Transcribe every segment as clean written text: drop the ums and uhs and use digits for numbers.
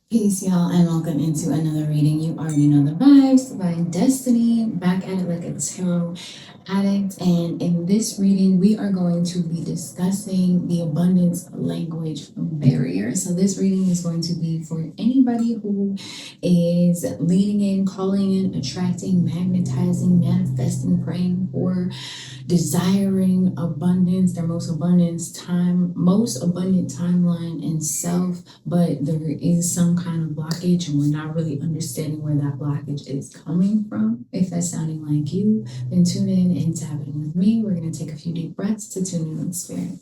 Peace, y'all, and welcome into another reading. You already know the vibes, divine destiny, back at it like a tarot addict. And in this reading, we are going to be discussing the abundance language barrier. So, this reading is going to be for anybody who is leaning in, calling in, attracting, magnetizing, manifesting, praying for, desiring abundance, their most abundant timeline and self, but there is some kind of blockage and we're not really understanding where that blockage is coming from. If that's sounding like you, then tune in and tap in with me. We're going to take a few deep breaths to tune in with spirit.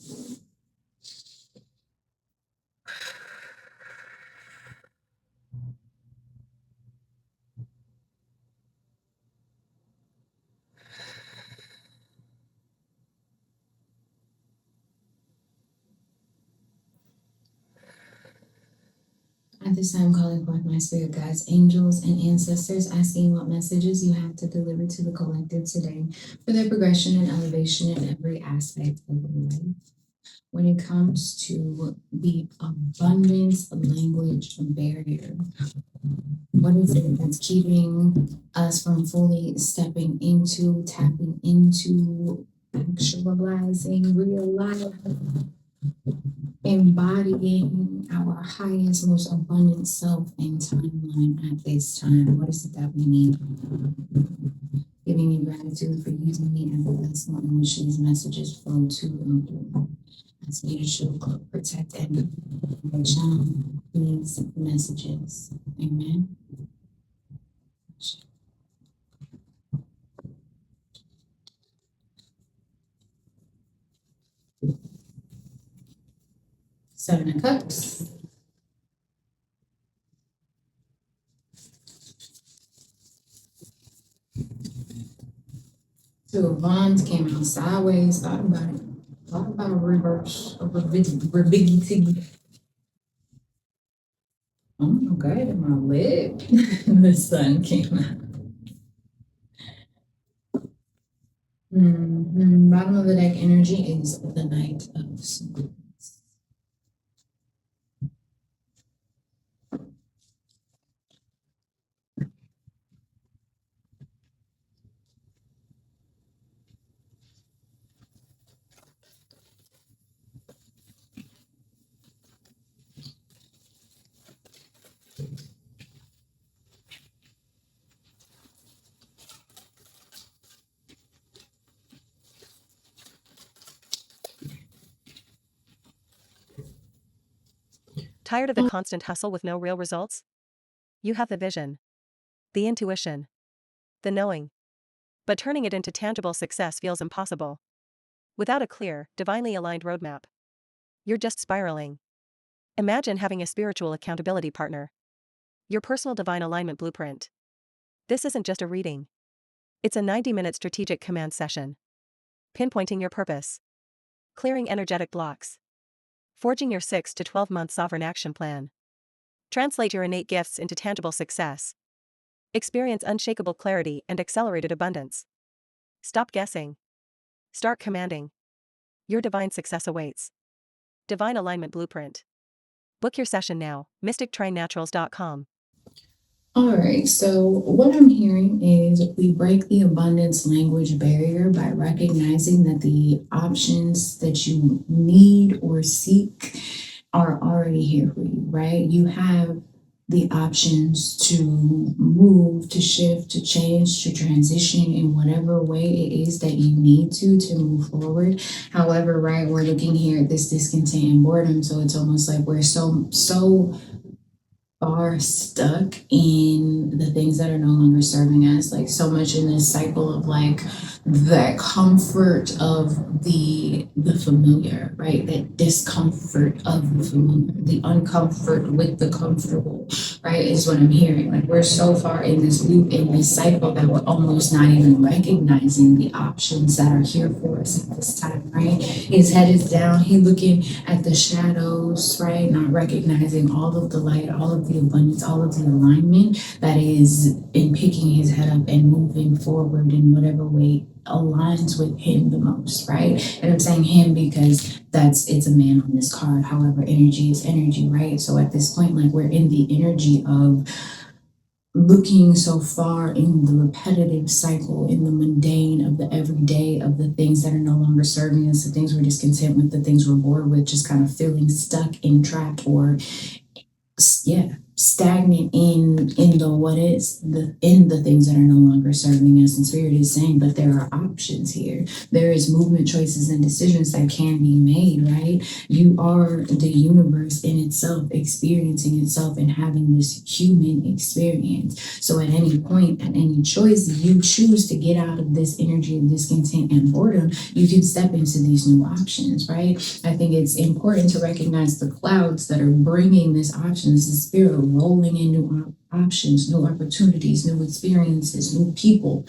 At this time, calling forth my spirit guides, angels, and ancestors, asking what messages you have to deliver to the collective today for their progression and elevation in every aspect of life. When it comes to the abundance language barrier, what is it that's keeping us from fully stepping into, tapping into, actualizing, realizing, embodying our highest, most abundant self and timeline at this time? What is it that we need? Giving you gratitude for using me as a vessel in which these messages flow to and through. As you to shield, cloak, protect, and channel these messages. Amen. Seven of Cups. Two of Wands came out sideways. Thought about it. Thought about a reverse, a big. Oh my God, my lip. The sun came out. Bottom of the deck energy is the Knight of Swords. Tired of the constant hustle with no real results? You have the vision, the intuition, the knowing. But turning it into tangible success feels impossible. Without a clear, divinely aligned roadmap, you're just spiraling. Imagine having a spiritual accountability partner. Your personal divine alignment blueprint. This isn't just a reading. It's a 90-minute strategic command session. Pinpointing your purpose. Clearing energetic blocks. Forging your 6 to 12-month sovereign action plan. Translate your innate gifts into tangible success. Experience unshakable clarity and accelerated abundance. Stop guessing. Start commanding. Your divine success awaits. Divine Alignment Blueprint. Book your session now, mystictrainnaturals.com. All right, so what I'm hearing is we break the abundance language barrier by recognizing that the options that you need or seek are already here for you, right? You have the options to move, to shift, to change, to transition in whatever way it is that you need to move forward. However, right, we're looking here at this discontent and boredom, so it's almost like we're so are stuck in the things that are no longer serving us, like so much in this cycle of like that comfort of the familiar, right? That discomfort of the familiar, the uncomfort with the comfortable, right? Is what I'm hearing. Like we're so far in this loop, in this cycle, that we're almost not even recognizing the options that are here for us at this time, right? His head is down, he looking at the shadows, right? Not recognizing all of the light, all of the abundance, all of the alignment that is in picking his head up and moving forward in whatever way aligns with him the most, right? And I'm saying him because it's a man on this card. However, energy is energy, right? So at this point, like we're in the energy of looking so far in the repetitive cycle, in the mundane of the everyday, of the things that are no longer serving us, the things we're discontent with, the things we're bored with, just kind of feeling stuck and trapped, or stagnant in the what is the in the things that are no longer serving us. And spirit is saying, but there are options here. There is movement, choices, and decisions that can be made, right? You are the universe in itself, experiencing itself and having this human experience. So at any point, at any choice you choose to get out of this energy of discontent and boredom, you can step into these new options, right? I think it's important to recognize the clouds that are bringing this options, the spirit rolling in new options, new opportunities, new experiences, new people,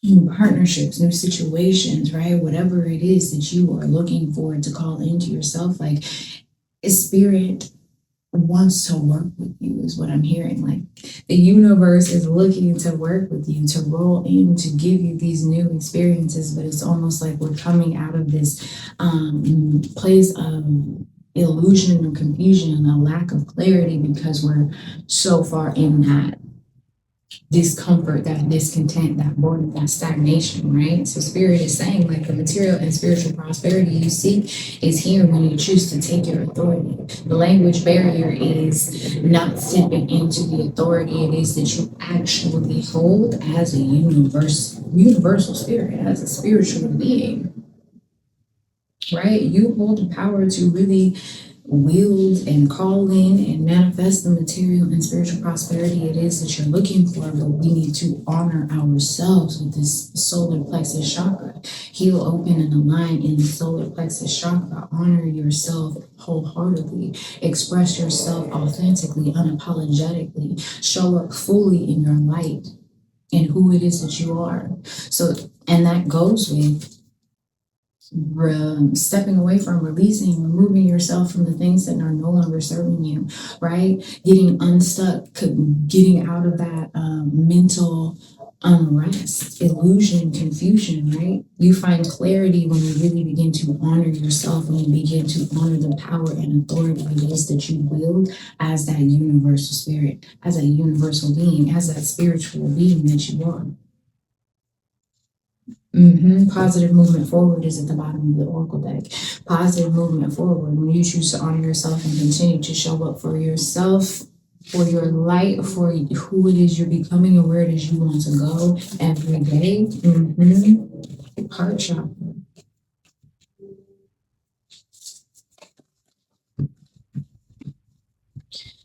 new partnerships, new situations, right? Whatever it is that you are looking for to call into yourself, like a spirit wants to work with you is what I'm hearing. Like the universe is looking to work with you, to roll in, to give you these new experiences, but it's almost like we're coming out of this place of illusion or confusion and a lack of clarity because we're so far in that discomfort, that discontent, that boredom, that stagnation, right? So spirit is saying like the material and spiritual prosperity you seek is here when you choose to take your authority. The language barrier is not stepping into the authority it is that you actually hold as a universal spirit, as a spiritual being, right? You hold the power to really wield and call in and manifest the material and spiritual prosperity it is that you're looking for, but we need to honor ourselves with this solar plexus chakra. Heal, open, and align in the solar plexus chakra. Honor yourself wholeheartedly. Express yourself authentically, unapologetically. Show up fully in your light and who it is that you are. So, and that goes with stepping away from, releasing, removing yourself from the things that are no longer serving you, right? Getting unstuck, getting out of that mental unrest, illusion, confusion, right? You find clarity when you really begin to honor yourself, when you begin to honor the power and authority it is that you wield as that universal spirit, as a universal being, as that spiritual being that you are. Positive movement forward is at the bottom of the oracle deck. Positive movement forward when you choose to honor yourself and continue to show up for yourself, for your light, for who it is you're becoming and where it is you want to go every day. Heart chakra.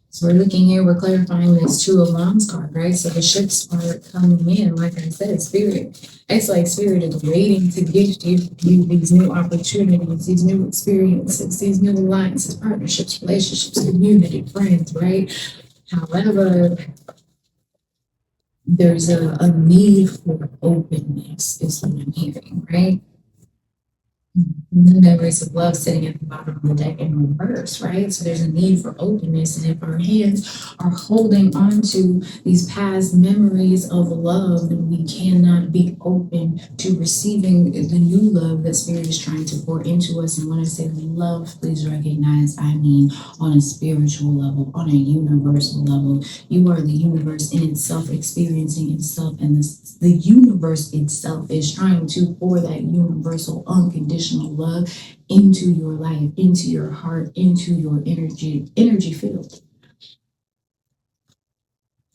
So we're looking here, we're clarifying this Two of Wands card, right? So the ships are coming in, like I said, spirit. It's like spirit is waiting to gift you these new opportunities, these new experiences, these new alliances, partnerships, relationships, community, friends, right? However, there's a need for openness, is what I'm hearing, right? And then there is love sitting at the bottom of the deck in reverse, right? So there's a need for openness. And if our hands are holding on to these past memories of love, then we cannot be open to receiving the new love that Spirit is trying to pour into us. And when I say love, please recognize I mean on a spiritual level, on a universal level. You are the universe in itself, experiencing itself, and the universe itself is trying to pour that universal, unconditional love into your life, into your heart, into your energy field.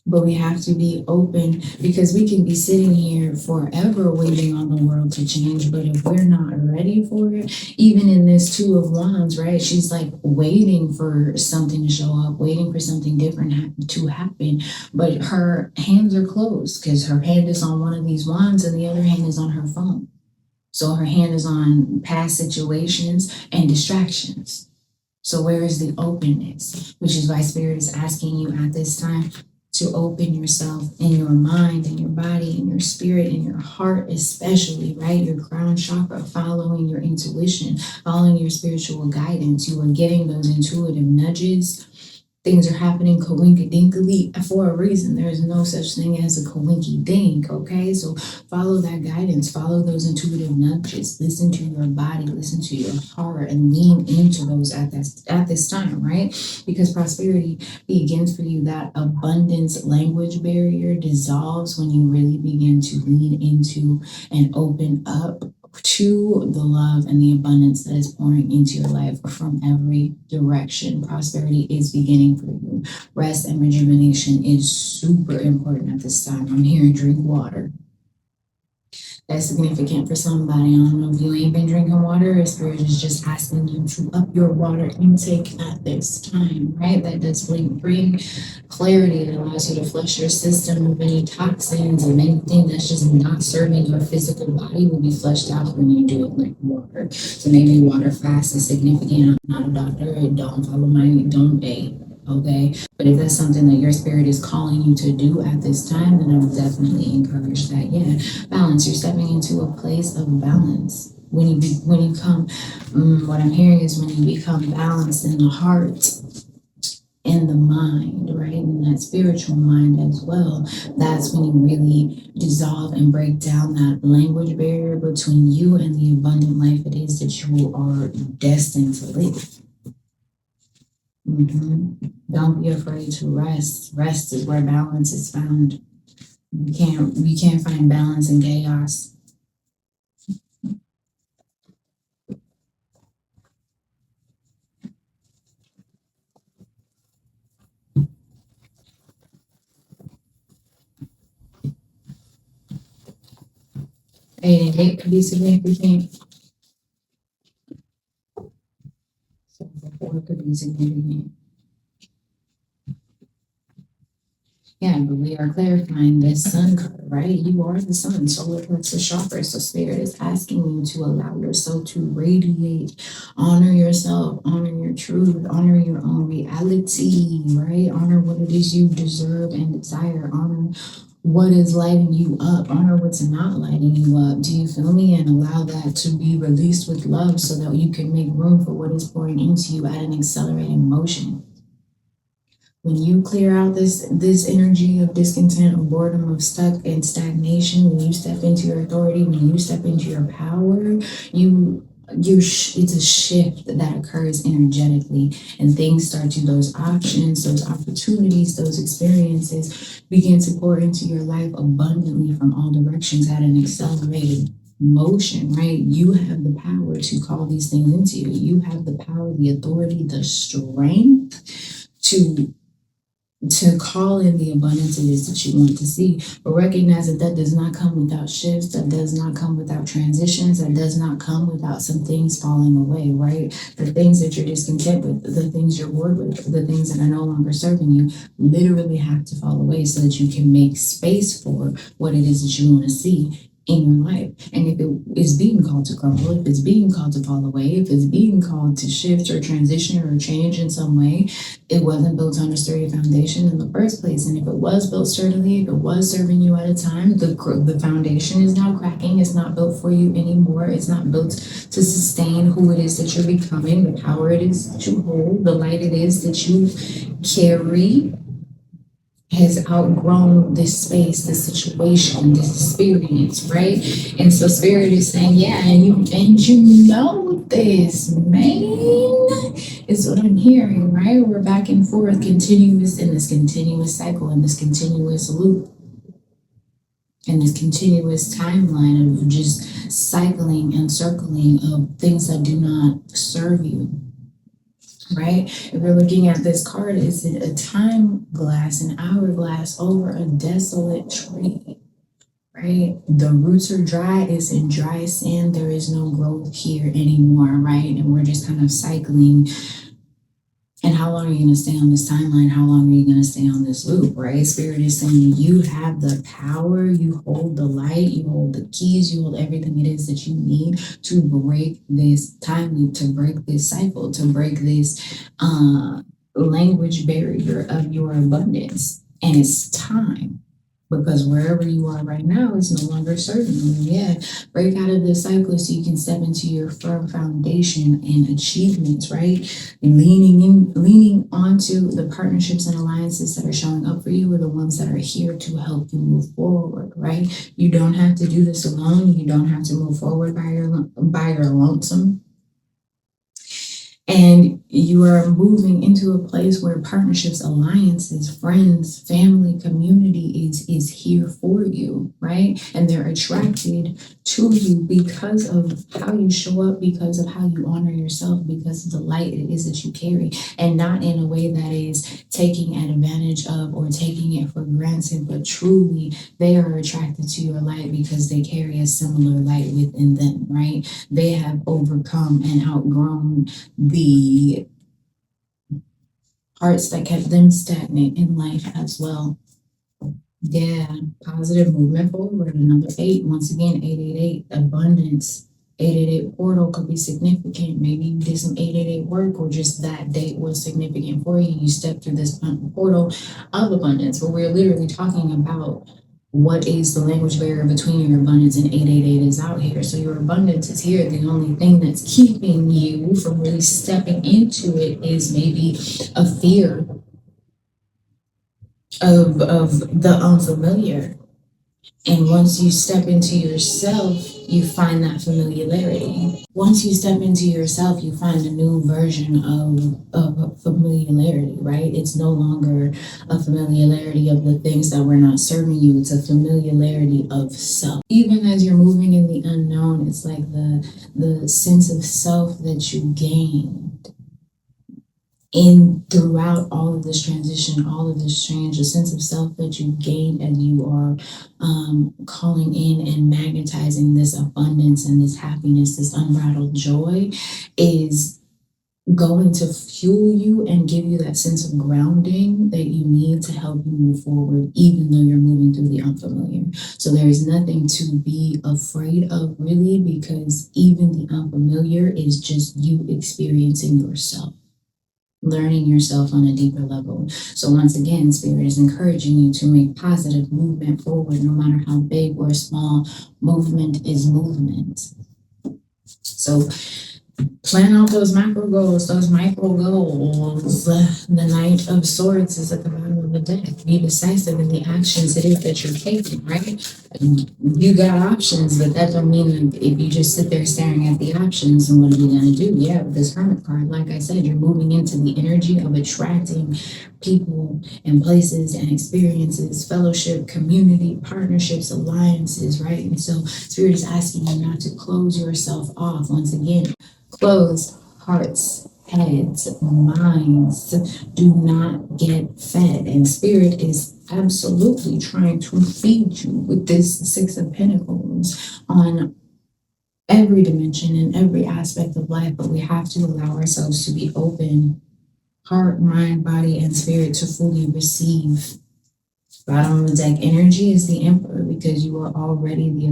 But we have to be open because we can be sitting here forever waiting on the world to change. But if we're not ready for it, even in this Two of Wands, right? She's like waiting for something to show up, waiting for something different to happen. But her hands are closed because her hand is on one of these wands and the other hand is on her phone. So her hand is on past situations and distractions. So where is the openness? Which is why Spirit is asking you at this time to open yourself in your mind, in your body, in your spirit, in your heart, especially, right? Your crown chakra, following your intuition, following your spiritual guidance. You are getting those intuitive nudges Things are happening coinky-dinkily for a reason. There is no such thing as a coinky-dink, okay? So follow that guidance, follow those intuitive nudges, listen to your body, listen to your heart, and lean into those at this time, right? Because prosperity begins for you. That abundance language barrier dissolves when you really begin to lean into and open up to the love and the abundance that is pouring into your life from every direction. Prosperity is beginning for you. Rest and rejuvenation is super important at this time. I'm hearing drink water. That's significant for somebody. I don't know if you ain't been drinking water, or spirit is just asking you to up your water intake at this time, right? That does bring clarity. It allows you to flush your system of any toxins and anything that's just not serving your physical body will be flushed out when you do it like water. So maybe water fast is significant. I'm not a doctor. Don't follow don't okay? But if that's something that your spirit is calling you to do at this time, then I would definitely encourage that. Yeah, balance. You're stepping into a place of balance. When you come, what I'm hearing is when you become balanced in the heart, in the mind, right? In that spiritual mind as well, that's when you really dissolve and break down that language barrier between you and the abundant life it is that you are destined to live. Don't be afraid to rest. Rest is where balance is found. You can't find balance in chaos. And it could be significant. So before it could be significant. Yeah, but we are clarifying this sun card, right? You are the sun, solar plexus chakra. So spirit is asking you to allow yourself to radiate, honor yourself, honor your truth, honor your own reality, right? Honor what it is you deserve and desire. Honor what is lighting you up, honor what's not lighting you up. Do you feel me? And allow that to be released with love so that you can make room for what is pouring into you at an accelerating motion. When you clear out this energy of discontent, of boredom, of stuck and stagnation, when you step into your authority, when you step into your power, it's a shift that occurs energetically, and things start to, those options, those opportunities, those experiences begin to pour into your life abundantly from all directions at an accelerated motion, right? You have the power to call these things into you. You have the power, the authority, the strength to call in the abundance it is that you want to see. But recognize that does not come without shifts, that does not come without transitions, that does not come without some things falling away, right? The things that you're discontent with, the things you're bored with, the things that are no longer serving you literally have to fall away so that you can make space for what it is that you want to see in your life. And if it is being called to crumble, if it's being called to fall away, if it's being called to shift or transition or change in some way, it wasn't built on a sturdy foundation in the first place. And if it was built sturdily, if it was serving you at a time, the foundation is now cracking. It's not built for you anymore. It's not built to sustain who it is that you're becoming, the power it is that you hold, the light it is that you carry has outgrown this space, this situation, this experience, right? And so spirit is saying, yeah, and you know this, man, is what I'm hearing, right? We're back and forth, continuous in this continuous cycle, in this continuous loop, in this continuous timeline of just cycling and circling of things that do not serve you. Right? If you're looking at this card, it's a time glass, an hourglass over a desolate tree, right? The roots are dry, it's in dry sand, there is no growth here anymore, right? And we're just kind of cycling. And how long are you going to stay on this timeline? How long are you going to stay on this loop, right? Spirit is saying you have the power, you hold the light, you hold the keys, you hold everything it is that you need to break this time loop, to break this cycle, to break this language barrier of your abundance. And it's time. because wherever you are right now is no longer serving you. Yeah, break out of the cycle so you can step into your firm foundation and achievements, right? And leaning onto the partnerships and alliances that are showing up for you are the ones that are here to help you move forward, right? You don't have to do this alone. You don't have to move forward by your lonesome. And you are moving into a place where partnerships, alliances, friends, family, community is here for you, right? And they're attracted to you because of how you show up, because of how you honor yourself, because of the light it is that you carry, and not in a way that is taking advantage of or taking it for granted, but truly they are attracted to your light because they carry a similar light within them, right? They have overcome and outgrown the parts that kept them stagnant in life as well. Yeah, positive movement forward. Another 8. Once again, 888 abundance. 888 portal could be significant. Maybe you did some 888 work, or just that date was significant for you. You stepped through this portal of abundance, but we're literally talking about what is the language barrier between your abundance and 888 is out here. So your abundance is here. The only thing that's keeping you from really stepping into it is maybe a fear of the unfamiliar. And once you step into yourself, you find that familiarity. Once you step into yourself, you find a new version of familiarity, right? It's no longer a familiarity of the things that were not serving you. It's a familiarity of self. Even as you're moving in the unknown, it's like the sense of self that you gain in throughout all of this transition, all of this change, a sense of self that you gain as you are calling in and magnetizing this abundance and this happiness, this unbridled joy, is going to fuel you and give you that sense of grounding that you need to help you move forward, even though you're moving through the unfamiliar. So there is nothing to be afraid of, really, because even the unfamiliar is just you experiencing yourself, learning yourself on a deeper level. So once again, Spirit is encouraging you to make positive movement forward, no matter how big or small. Movement is movement. So plan out those macro goals, those micro goals. The Knight of Swords is at the bottom of the deck. Be decisive in the actions it is that you're taking, right? You got options, but that don't mean that if you just sit there staring at the options, and what are you going to do? Yeah, with this Hermit card, like I said, you're moving into the energy of attracting people and places and experiences, fellowship, community, partnerships, alliances, right? And so Spirit is asking you not to close yourself off. Once again, closed hearts, heads, minds do not get fed. And Spirit is absolutely trying to feed you with this 6 of Pentacles on every dimension and every aspect of life. But we have to allow ourselves to be open, heart, mind, body, and spirit, to fully receive. Bottom of the deck energy is the Emperor, because you are already the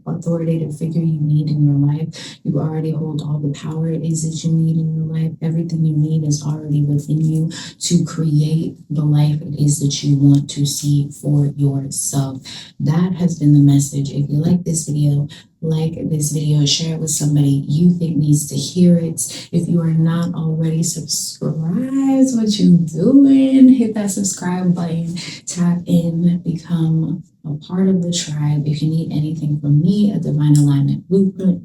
authoritative figure you need in your life. You already hold all the power it is that you need in your life. Everything you need is already within you to create the life it is that you want to see for yourself. That has been the message. If you like this video, share it with somebody you think needs to hear it. If you are not already subscribed, what you doing? Hit that subscribe button, tap in, become a part of the tribe. If you need anything from me, a divine alignment blueprint,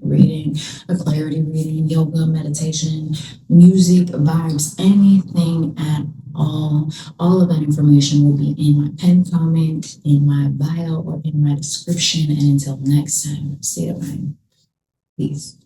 reading, a clarity reading, yoga, meditation, music, vibes, anything at all of that information will be in my pinned comment, in my bio, or in my description. And until next time, stay divine. Peace.